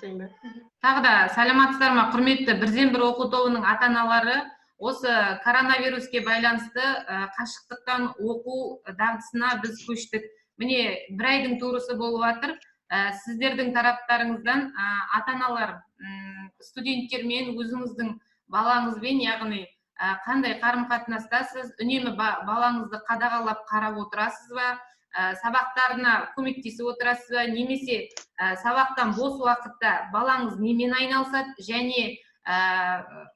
Сенбе. Тағы да саламатсыздар ма, құрметті бірден бір оқу тобының ата-аналары, осы коронавируске байланысты қашықтықтан оқу дағдысына біз көштік. Міне, бір айдың турысы болып жатыр. Сіздердің тараптарыңыздан ата-аналар студенттермен, өзіңіздің балаңызбен, яғни қандай қарым-қатынастасыз, үнемі балаңызды қадағалап қарап отырасыз ба, сабақтарына көмектесіп отырасыз ба, немесе сабақтан бос уақытта балаңыз немен айналысады, және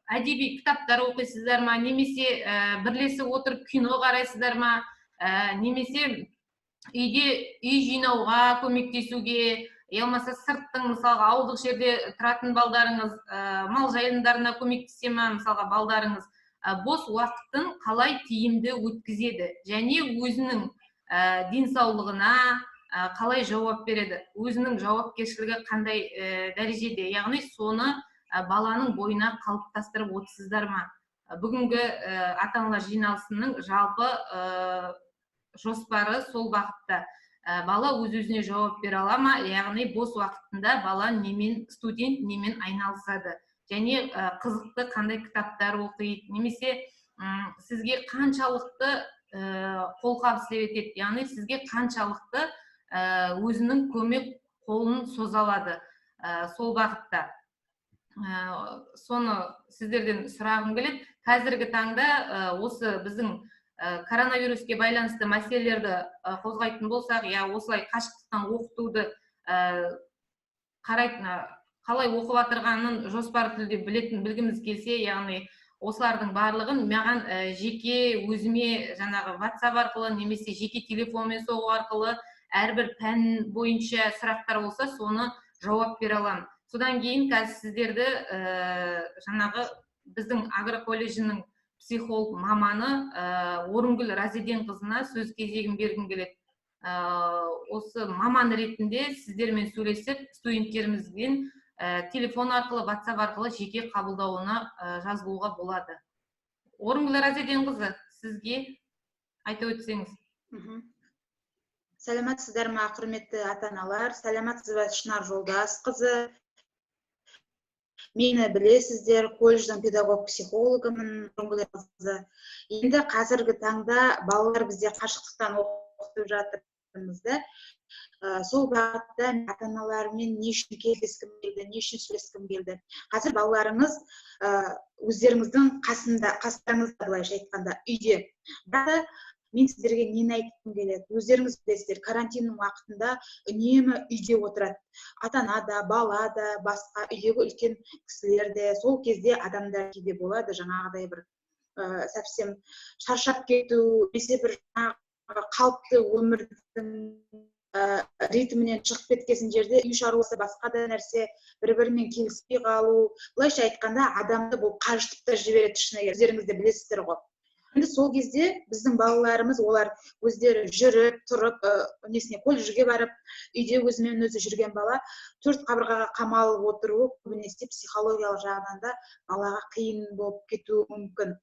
әдеби кітаптар оқисыздар ма, немесе бірлесіп отырып кино қарайсыздар ма, немесе үй жинауға көмектесуге, болмаса сырттың, мысалға ауылдық жерде тұратын балдарыңыз мал жайылымдарына көмектесе ма, мысалға балдарыңыз бос уақытын қалай тиімді өткізеді, және өзінің денсаулығына қалай жауап береді, өзінің жауапкершілігі қандай дәрежеде, яғни соны баланың бойына қалыптастырып отырсыздар ма? Бүгінгі ата-аналар жиналысының жалпы жоспары сол бағытта. Бала өз-өзіне жауап бере ала ма, яғни бос уақытында бала студент немен айналысады, және қызықты қандай кітаптар оқиды, немесе сізге қаншалықты қолқабыс етеді, яғни сізге қаншалықты өзінің көмек қолын соза алады сол бағытта. Соны сіздерден сұрағым келеді. Қазіргі таңда осы біздің коронавируске байланысты мәселелерді қозғайтын болсақ, осылай қашықтықтан оқытуды қалай оқып жатырғанын жоспар түрде білгіміз келсе, яғни осылардың барлығын маған жеке өзіме жаңағы WhatsApp арқылы немесе жеке телефонмен соғу арқылы әрбір пән бойынша сұрақтар болса, соны жауап бере аламын. Содан кейін қазір сіздерді жаңағы біздің агроколледжінің психолог маманы Орынгүл Разиденқызына сөз кезегін бергім келеді. Осы маман ретінде сіздермен сөйлесіп, студенттерімізбен телефон арқылы, WhatsApp арқылы жеке қабылдауына жазылуға болады. Орынгүл Разиденқызы, сізге айтып өтсеңіз. Сәлематсыздар ма, құрметті ата-аналар, сәлематсыз ба, Шынар Жолдасқызы. Мені білесіздер, колледждің педагог-психологымын, Орынгүл Разиденқызы. Енді қазіргі таңда балалар бізде қашықтықтан оқытып жатырмыз да. Сол бағытта ата-аналармен не үшін кездескім келді, не үшін сөйлескім келді. Қазір балаларыңыз өздеріңіздің қастарыңызда, былайша айтқанда, үйде. Бірақ мен сіздерге нені айтқым келеді? Өздеріңіз білесіздер, карантиннің уақытында үнемі үйде отырады. Ата-ана да, бала да, басқа үйдегі үлкен кісілер де, сол кезде адамдар кейде болады, жаңағыдай бір совсем шаршап кету, немесе бір қалыпты өмірдің ритмінен шығып кеткесін жерде үй шаруасы, басқа да нәрсе, бір-бірімен келіспей қалу, былайша айтқанда адамды бұл қажытып та жібереді ішіне. Өздеріңіз де білесіздер ғой. Енді сол кезде біздің балаларымыз, олар өздері жүріп, тұрып, колледжге барып, үйде өзімен өзі жүрген бала, төрт қабырғаға қамалып отыруы көбінесе психологиялық жағынан да балаға қиын болып кетуі мүмкін.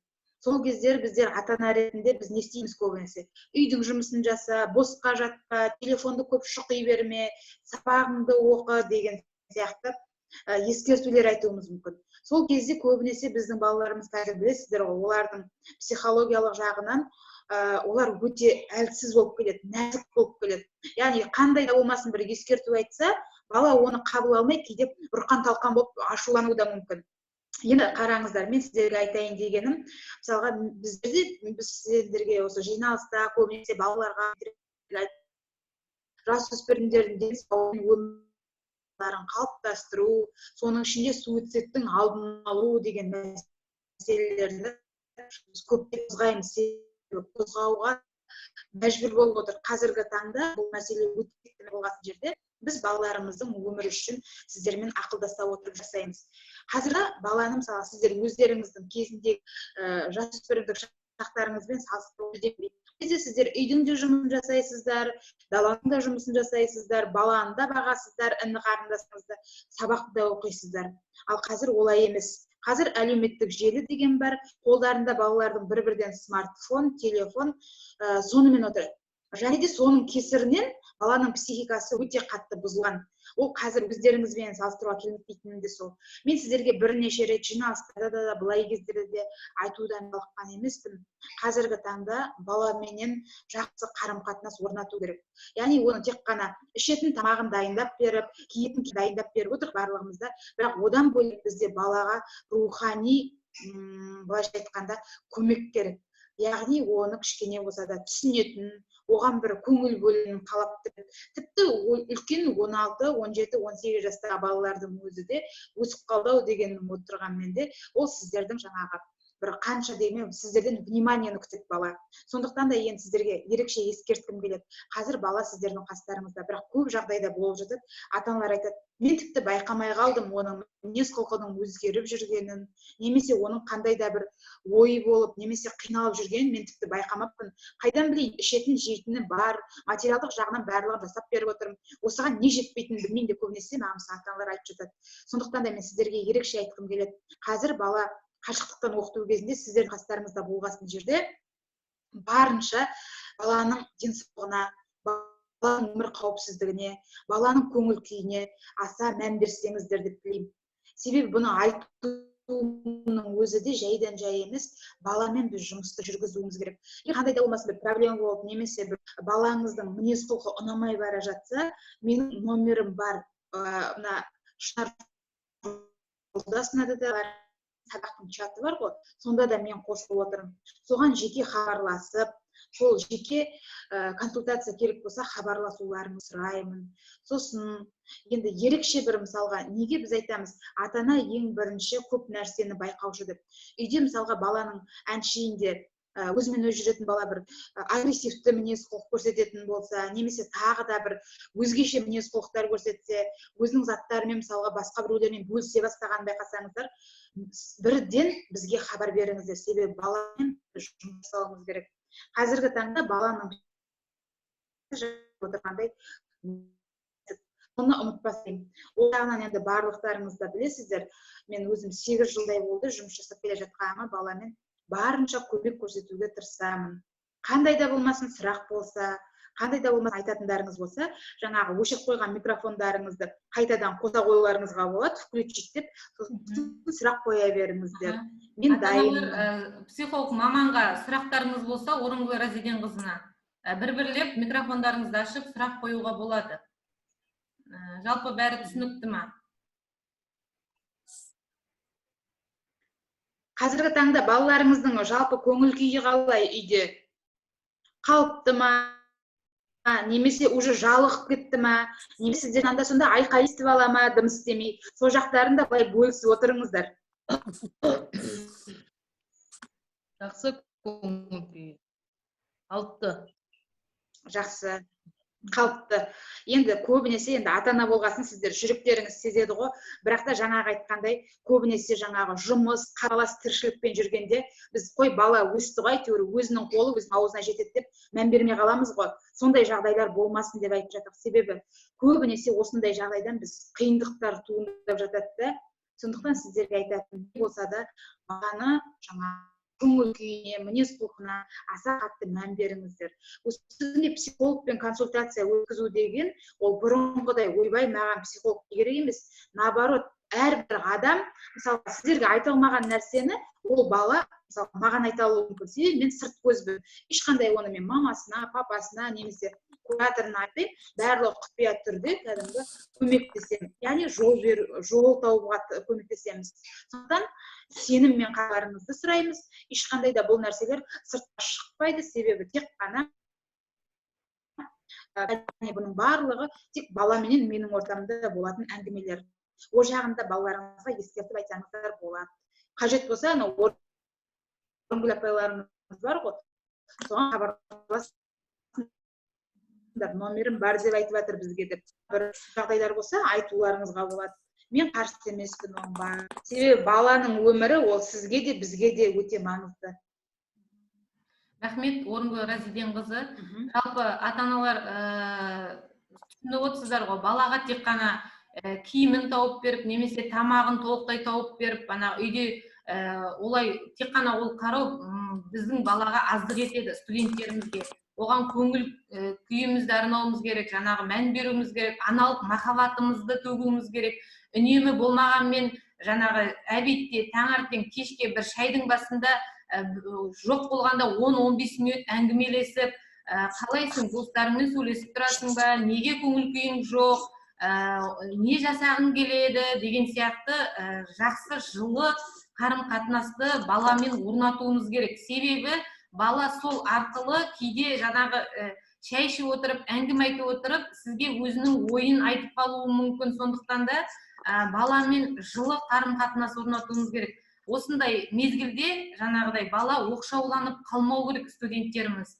Сол кездер біздер ата-ана ретінде біз не істейміз көбінесе? Үйдің жұмысын жаса, босқа жатпа, телефонды көп шұқи берме, сабағыңды оқы деген сияқты ескертулер айтуымыз мүмкін. Сол кезде көбінесе біздің балаларымыз, қазір білесіздер ғой, олардың психологиялық жағынан олар өте әлсіз болып келеді, нәзік болып келеді. Яғни қандай да болмасын бір ескерту айтса, бала оны қабыл алмайды, кейде бұрқан-талқан болып ашулануы да мүмкін. Енді қараңыздар, мен сіздерге айтайын дегенім, мысалға біз сіздерге осы жиналыста көбінесе балаларға жасөспірімдердің денсаулығын, өмірін қалыптастыру, соның ішінде суицидтің алдын алу деген мәселелерді көптеп қозғаймыз, қозғауға мәжбүр болып отыр. Қазіргі таңда бұл мәселе өте болған жерде біз балаларымыздың өмірі үшін сіздермен ақылдаса отырып жасаймыз. Қазір баланы, мысалы, сіздер өздеріңіздің кезіндегі жасөспірімдік шақтарыңызбен салыстырып кезде сіздер үйдің де жұмысын жасайсыздар, даланың да жұмысын жасайсыздар, баланы да бағасыздар, іні қарындасыңызды сабақты да оқисыздар. Ал қазір олай емес. Қазір әлеуметтік желі деген бар, қолдарында балалардың бір-бірден смартфон, телефон, сонымен отырады. және де соның кесірінен баланың психикасы өте қатты бұзылған. Ол қазір өздеріңізбен салыстыруға келмейтінім де сол. Мен сіздерге бірнеше рет жиналыстарда да былай кездерде де айтудан жалыққан емеспін. Қазіргі таңда баламенен жақсы қарым-қатынас орнату керек. Яғни оны тек қана ішетін тамағын дайындап беріп, киетін дайындап беріп отырық барлығымызда, бірақ одан бөлек бізде балаға рухани, былайша айтқанда, көмек керек. Яғни оны кішкене болса да түсінетін, оған бір көңіл бөлуін қалап, тіпті үлкен 16, 17, 18 жастағы балалардың өзі де өсіп қалды дегенім отырғанмен де, ол сіздердің жаңағы бір қанша демей сіздерден вниманиені күтеді бала. Сондықтан да енді сіздерге ерекше ескерткім келеді. Қазір бала сіздердің қастарыңызда, бірақ көп жағдайда болып жатады. Ата-аналар айтады, мен тіпті байқамай қалдым оның мінез-құлқының өзгеріп жүргенін, немесе оның қандай да бір ойы болып, немесе қиналып жүргенін мен тіпті байқамаппын. Қайдан білейін, ішетін жейтіні бар, материалдық жағынан барлығын жасап беріп отырмын. Осыған не жетпейтінін білмеймін деп көбінесе маған ата-аналар айтып жатады. Сондықтан да мен сіздерге ерекше айтқым келеді. Қазір бала қашықтықтан оқыту кезінде сіздердің қастарыңызда болған жерде барынша баланың денсаулығына, баланың өмір қауіпсіздігіне, баланың көңіл күйіне аса мән берсеңіздер деп тілеймін. Себебі бұны айтуның өзі де жайдан жай емес, баламен біз жұмысты жүргізуіміз керек. Қандай да болмасын бір проблема болып, немесе бір балаңыздың мінез-құлқы ұнамай бара жатса, менің номерім бар, мына Шынар жолдасында да бар, сабақтың чаты бар ғой, сонда да мен қосылып отырмын. Соған жеке хабарласып, сол жеке консультация керек болса хабарласуларыңызды сұраймын. Сосын енді ерекше бір мысалға, неге біз айтамыз, ата-ана ең бірінші көп нәрсені байқаушы деп. Үйде мысалға баланың әншейінде өзімен өзі жүретін бала бір агрессивті мінез-құлық көрсететін болса, немесе тағы да бір өзгеше мінез-құлықтар көрсетсе, өзінің заттарымен мысалға басқа біреулермен бөлісе бастағанын байқасаңыздар, бірден бізге хабар беріңіздер. Себебі баламен жұмыс жасауымыз керек. Қазіргі таңда баланың отырғандай оны ұмытпасайын. Ол жағынан енді барлықтарыңыз да білесіздер, мен өзім 8 жылдай болды жұмыс жасап келе жатқаныма баламен барынша көмек көрсетуге тырысамын. Қандай да болмасын сұрақ болса, қандай да болмасын айтатындарыңыз болса, жаңағы өшіріп қойған микрофондарыңызды қайтадан қоса қоюларыңызға болады, включить деп, сұрақ қоя беріңіздер. Мен дайынмын. Психолог маманға сұрақтарыңыз болса, Орынкүл Разиденқызына бір-бірлеп микрофондарыңызды ашып сұрақ қоюға болады. Жалпы бәрі түсінікті ма? Қазіргі таңда балаларыңыздың жалпы көңіл күйі қалай үйде? Қалыпты ма? Немесе уже жалығып кетті ма? Немесе сіздер анда-сонда айқай естіп ала ма, дыбыс істемей? Сол жақтарын да былай бөлісіп отырыңыздар. Жақсы көңіл күй. Қалыпты. Жақсы. Қалыпты. Енді көбінесе енді ата-ана болғасын сіздер жүректеріңіз сезеді ғой, бірақ та жаңағы айтқандай көбінесе жаңағы жұмыс, қаралас тіршілікпен жүргенде біз қой бала өсті ғой, әйтеуір өзінің қолы өзінің аузына жетеді деп мән бермей қаламыз ғой. Сондай жағдайлар болмасын деп айтып жатыр. Себебі көбінесе осындай жағдайдан біз қиындықтар туындап жатады да. Сондықтан сіздерге айтатын болса да баланы жаңағы көңіл күйіне, мінез-құлқына аса қатты мән беріңіздер. Осыны психологпен консультация өткізу деген, ол бұрынғыдай ойбай маған психолог керек емес. Наоборот, әрбір адам, мысалы, сіздерге айта алмаған нәрсені, ол бала, мысалы, маған айта алуы мүмкін. Себебі мен сырт көзбін. Ешқандай оны мен мамасына, папасына, немесе кураторына айтпаймын, барлығы құпия түрде кәдімгі көмектесемін. Яғни жол таууға көмектесеміз. Сондықтан сеніммен хабарыңызды сұраймыз. Ешқандай да бұл нәрселер сыртқа шықпайды, себебі тек қана бұның барлығы тек баламенен менің ортамда болатын әңгімелер. Ол жағында балаларыңызға ескертіп айтсаңыздар болады. Қажет болса, Орынкүл апайларымыз бар ғой, соған хабарласыңыздар. Номерім бар деп айтып жатыр бізге деп. Бір жағдайлар болса, айтуларыңызға болады. Мен қарсы емеспін оған. Себебі баланың өмірі ол сізге де бізге де өте маңызды. Рахмет, Орынкүл Разиденқызы. Жалпы ата-аналар түсініп отырсыздар ғой, балаға тек қана киімін тауып беріп, немесе тамағын толықтай тауып беріп, үйде олай тек қана ол қарау біздің балаға аздық етеді, студенттерімізге. оған көңіл күйімізді арнауымыз керек, жаңағы мән беруіміз керек, аналық махаббатымызды төгуіміз керек. Үнемі болмағанмен жаңағы әбетте таңертең кешке бір шайдың басында жоқ болғанда 10-15 минут әңгімелесіп, қалайсың, достарыңмен сөйлесіп тұрасың ба, неге көңіл күйің жоқ, не жасағың келеді деген сияқты жақсы жылы қарым-қатынасты баламен орнатуымыз керек. Себебі бала сол арқылы кейде жаңағы шай ішіп отырып, әңгіме айтып отырып, сізге өзінің ойын айтып қалуы мүмкін. Сондықтан да баламен жылы қарым-қатынас орнатуымыз керек. Осындай мезгілде жаңағыдай бала оқшауланып қалмау керек студенттеріміз.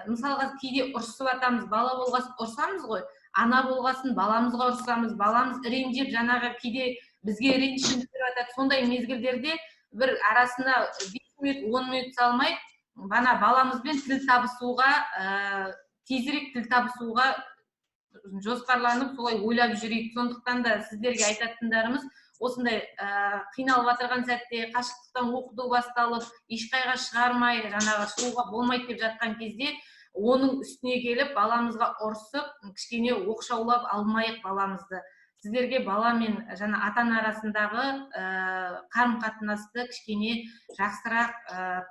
Мысалға кейде ұрысып атамыз, бала болғасын ұрсамыз ғой, ана болғасын баламызға ұрсамыз, баламыз ренжіп жаңағы кейде бізге ренішін білдіріп атады. Сондай мезгілдерде бір арасына 5 минут, 10 минут салмай, бана баламызбен тіл табысуға, тезірек тіл табысуға жоспарланып, солай ойлап жүрейік. Сондықтан да сіздерге айтатындарымыз, осындай қиналып отырған сәтте, қашықтықтан оқыту басталып, ешқайға шығармай, жаңағы шығуға болмайды деп жатқан кезде, оның үстіне келіп, баламызға ұрсып, кішкене оқшаулап алмайық баламызды. Сіздерге бала мен жаңа ата-ана арасындағы қарым-қатынасты кішкене жақсырақ,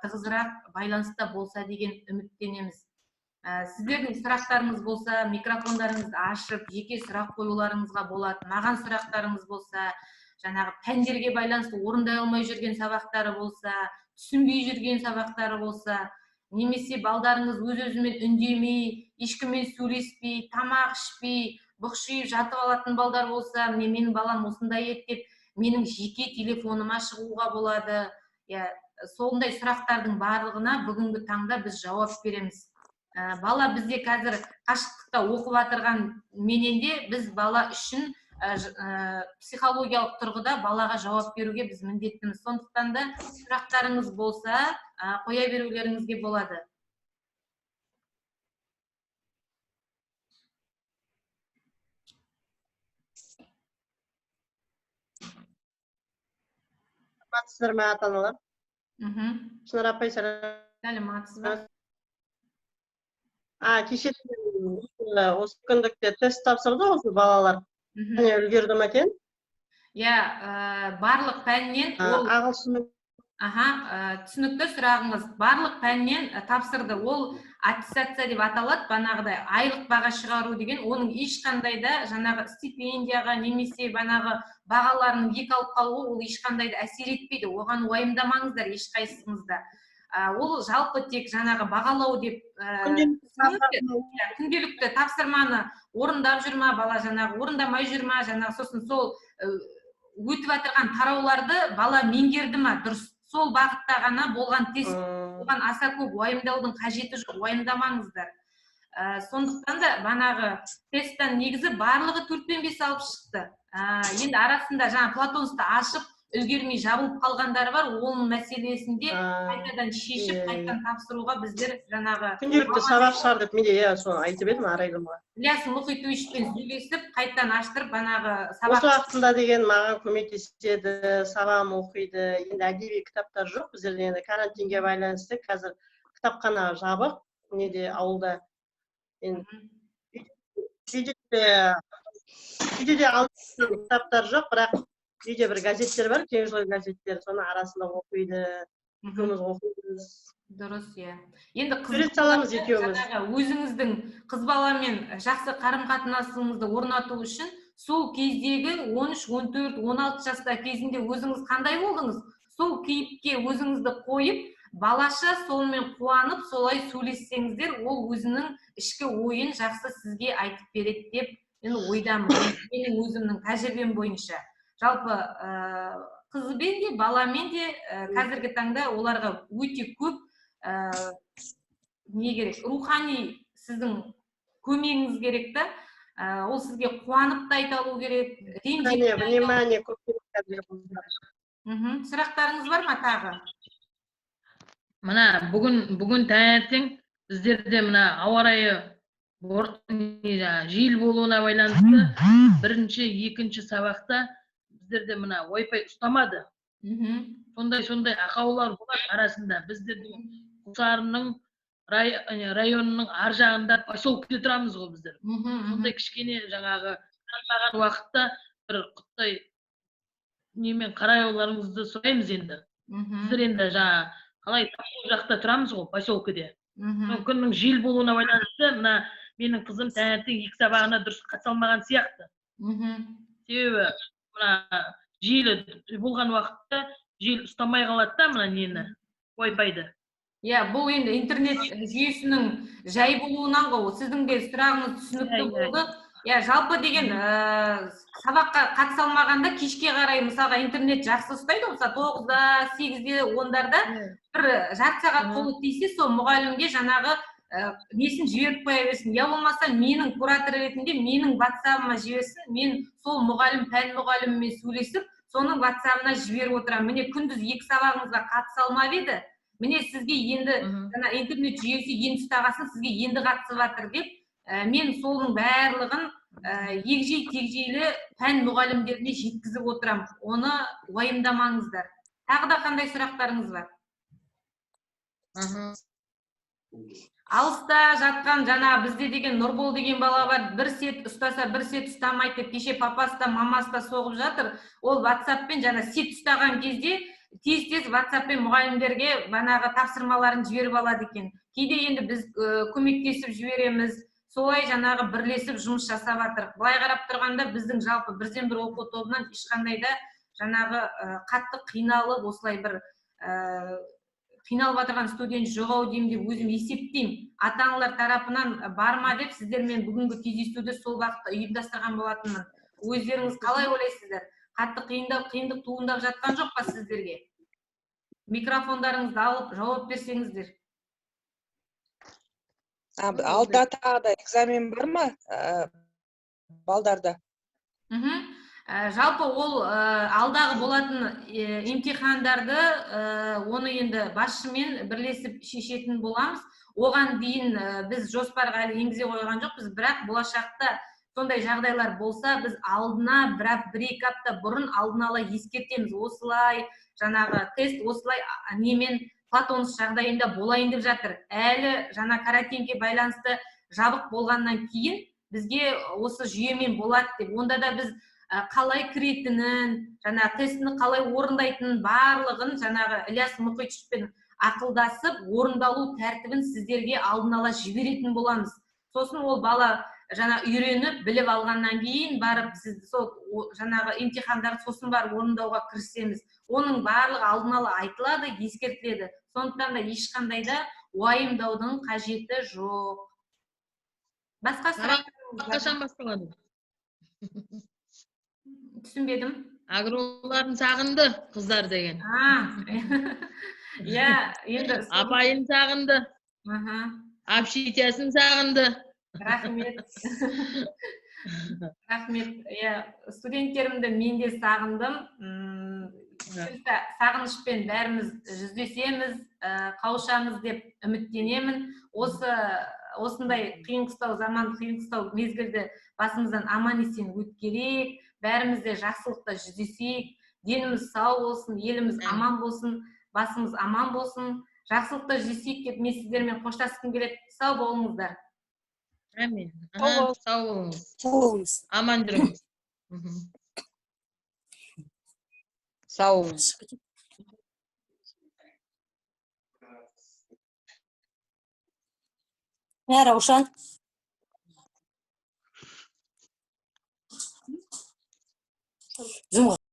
тығызырақ байланыста болса деген үміттенеміз. Сіздердің сұрақтарыңыз болса, микрофондарыңызды ашып, жеке сұрақ қоюларыңызға болады. Маған сұрақтарыңыз болса, жаңағы пәндерге байланысты орындай алмай жүрген сабақтары болса, түсінбей жүрген сабақтары болса, немесе балдарыңыз өз-өзімен үндемей, ешкіммен сөйлеспей, тамақ ішпей, бұқшиып жатып алатын балдар болса, менің балам осындай еді деп, менің жеке телефоныма шығуға болады. Сондай сұрақтардың барлығына бүгінгі таңда біз жауап береміз. Бала бізде қазір қашықтықта оқып отырған мененде біз бала үшін психологиялық тұрғыда балаға жауап беруге біз міндеттіміз. Сондықтан да сұрақтарыңыз болса, қоя берулеріңізге болады. Сіздер ме ата-аналар? Шынар апай, сәлеметсіз бе? Кеше осы күндікте тест тапсырды осы балалар. Үлгерді ме екен? Барлық пәннен ағылшын. Түсінікті сұрағыңыз. Барлық пәннен тапсырды. Ол аттестация деп аталады, банағыдай айлық баға шығару деген, оның ешқандай да жаңағы стипендияға немесе банағы бағаларының екі алып қалуы ол ешқандай да әсер етпейді. Оған уайымдамаңыздар ешқайсыңызда. Ол жалпы тек жаңағы бағалау деп күнделікті тапсырманы орындап жүрма, бала жаңағы орындамай жүрма, жаңағы сосын сол өтіп отырған тарауларды бала меңгерді ма, дұрыс сол бағытта ғана болған тест. Оған аса көп уайымдаудың қажеті жоқ, уайымдамаңыздар. Сондықтан да банағы тесттен негізі барлығы 4-5 алып шықты. Енді арасында жаңа Платонсты ашып, үлгермей жабылып қалғандары бар, оның мәселесінде қайтадан шешіп, қайтадан тапсыруға біздер жаңағы күнделікті сабақ шығардық, мен де соны айтып едім арайлымға. Ілияс Мұхитовичпен сөйлесіп, қайтадан аштырып, банағы сабақ. Осы уақытында деген маған көмектеседі, сабағын оқиды. Енді әдеби кітаптар жоқ біздерде, енді карантинге байланысты қазір кітапхана жабық, неде ауылда. Үйде алып кітаптар жоқ, бірақ үйде бір газеттер бар, кеңжілік газеттер, соны арасында оқиды, екеуміз оқимыз. Дұрыс, енді сурет саламыз екеуміз. Өзіңіздің қыз баламен жақсы қарым-қатынасыңызды орнату үшін сол кездегі 13, 14, 16 жаста кезінде өзіңіз қандай болдыңыз? Сол кейіпке өзіңізді қойып, балаша сонымен қуанып, солай сөйлессеңіздер, ол өзінің ішкі ойын жақсы сізге айтып береді деп мен ойдамын. Менің өзімнің тәжірибем бойынша. Жалпы қызбен де, баламен де қазіргі таңда оларға өте көп не керек? Рухани сіздің көмегіңіз керек та, ол сізге қуанып та айта алу керек. Внимание көп керек. Сұрақтарыңыз бар ма тағы? Мына бүгін таңертең біздерде мына ауа райы жел болуына байланысты бірінші, екінші сабақта біздерде мына Wi-Fi ұстамады. Сондай ақаулар болады арасында. Біздердің Құлсарының районның ар жағында поселкеде тұрамыз ғой біздер. Сондай кішкене жаңағы танымаған уақытта бір құттай немен қарайларыңызды сұраймыз енді. Сіздер енді жаңа қалай тау жақта тұрамыз ғой поселкеде. Күннің жел болуына байланысты мына менің қызым таңертең 2 сабағына дұрыс қатыса алмаған сияқты. Себебі мына жел болған уақытта жел ұстамай қалады да мына нені Wi-Fi-ды. Иә, бұл енді интернет жүйесінің жай болуынан ғой. Сіздің де сұрағыңыз түсінікті болды. Иә, жалпы деген сабаққа қатыса алмағанда кешке қарай мысалға интернет жақсы ұстайды, мысалы 9-да, 8-де, 10-дарда бір жарты сағат қолы тисе, сол мұғалімге жаңағы несін жіберіп қоя берсін. Я болмаса менің куратор ретінде менің WhatsApp-ыма жіберсін, мен сол мұғалім, пән мұғалімімен сөйлесіп, соның WhatsApp-ына жіберіп отырамын. Міне күндіз 2 сабағыңызға қатыса алмап еді. Міне сізге енді интернет жүйесі енді ұстағасын, сізге енді қатысып жатыр деп, мен соның барлығын егжей тегжейлі пән мұғалімдеріне жеткізіп отырам. Оны уайымдамаңыздар. Тағы да қандай сұрақтарыңыз бар? Алыста жатқан жаңа бізде деген Нұрбол деген бала бар, бір сет ұстаса, бір сет ұстамайды деп, кеше папасы да, мамасы да соғып жатыр. Ол WhatsApp-пен жаңа сет ұстаған кезде тез-тез WhatsApp-пен мұғалімдерге банағы тапсырмаларын жіберіп алады екен. Кейде енді біз көмектесіп жібереміз, солай жаңағы бірлесіп жұмыс жасап жатыр. Былай қарап тұрғанда біздің жалпы бірден бір оқу тобынан ешқандай да жаңағы қатты қиналып, осылай бір қиналып жатырған студент жоқ ау деймін деп өзім есептеймін. Ата-аналар тарапынан бар ма деп сіздермен бүгінгі кездесуді сол бағытта ұйымдастырған болатынмын. Өздеріңіз қалай ойлайсыздар? Қатты қиындық туындап жатқан жоқ па сіздерге? Микрофондарыңызды алып жауап берсеңіздер. Алда тағы да экзамен бар ма балдарда? Жалпы ол алдағы болатын имтихандарды оны енді басшымен бірлесіп шешетін боламыз. Оған дейін біз жоспарға әлі енгізе қойған жоқпыз, бірақ болашақта сондай жағдайлар болса, біз алдына бір-екі апта бұрын алдын ала ескертеміз. Осылай жаңағы тест, осылай немен платонс жағдайында болайын деп жатыр. Әлі жаңа карантинге байланысты жабық болғаннан кейін бізге осы жүйемен болады деп. Онда да біз қалай кіретінін, жаңа тестіні қалай орындайтынын барлығын жаңағы Ілияс Мұқитовпен ақылдасып, орындалу тәртібін сіздерге алдын ала жіберетін боламыз. Сосын ол бала жаңа үйреніп, біліп алғаннан кейін барып сіз сол жаңағы имтихандарды сосын барып орындауға кірісеміз. Оның барлығы алдын ала айтылады, ескертіледі. Сондықтан да ешқандай да уайымдаудың қажеті жоқ. Басқа сұрақтарыңыз Қашан басталады? Түсінбедім. Агроларын сағынды қыздар деген. Иә, енді Апайын сағынды. Общитиясын сағынды. Рахмет. Рахмет. Студенттерімді мен де сағындым. Сағынышпен бәріміз жүздесеміз, қауышамыз деп үміттенемін. Осындай қиын-қыстау заман, қиын-қыстау мезгілді басымыздан аман-есен өткерейік. Бәріміз де жақсылықта жүздесейік. Деніміз сау болсын, еліміз аман болсын, басымыз аман болсын. Жақсылықта жүздесейік деп мен сіздермен қоштасқым келеді. Сау болыңыздар. Әмин. Сау болыңыз. Аман жүріңіз. Сау болыңыз. Раушан.